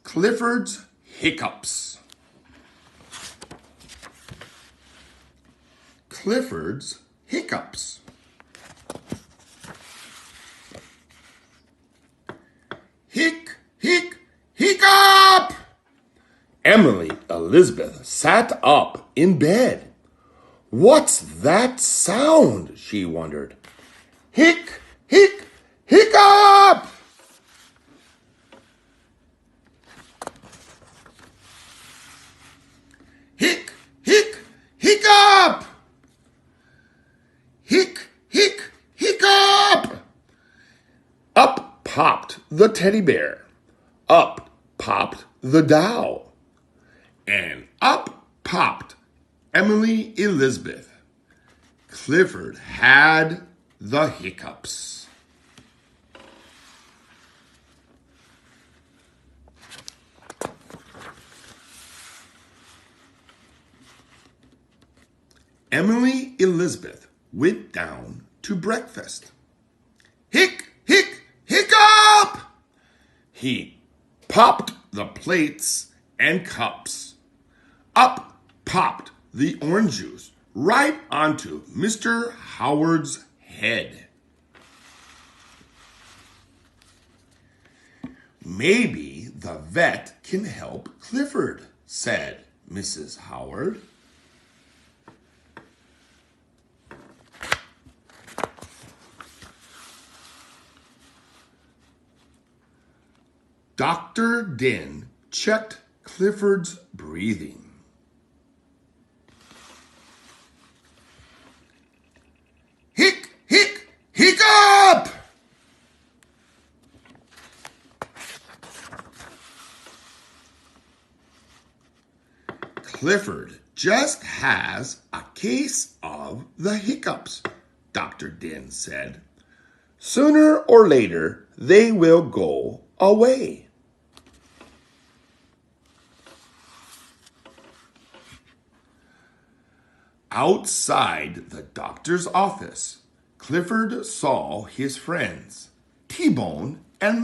Clifford's hiccups. Clifford's hiccups. Hiccup! Emily Elizabeth sat up in bed. What's that sound? She wondered. Hiccup! Hiccup! Hiccup! Up popped the teddy bear. Up popped the doll. And up popped Emily Elizabeth. Clifford had the hiccups. Emily Elizabeth went down to breakfast. Hiccup! He popped the plates and cups. Up popped the orange juice right onto Mr. Howard's head. Maybe the vet can help Clifford, said Mrs. Howard. Dr. Din checked Clifford's breathing. Hiccup! Clifford just has a case of the hiccups, Dr. Din said. Sooner or later, they will go away. Outside the doctor's office, Clifford saw his friends, T-Bone and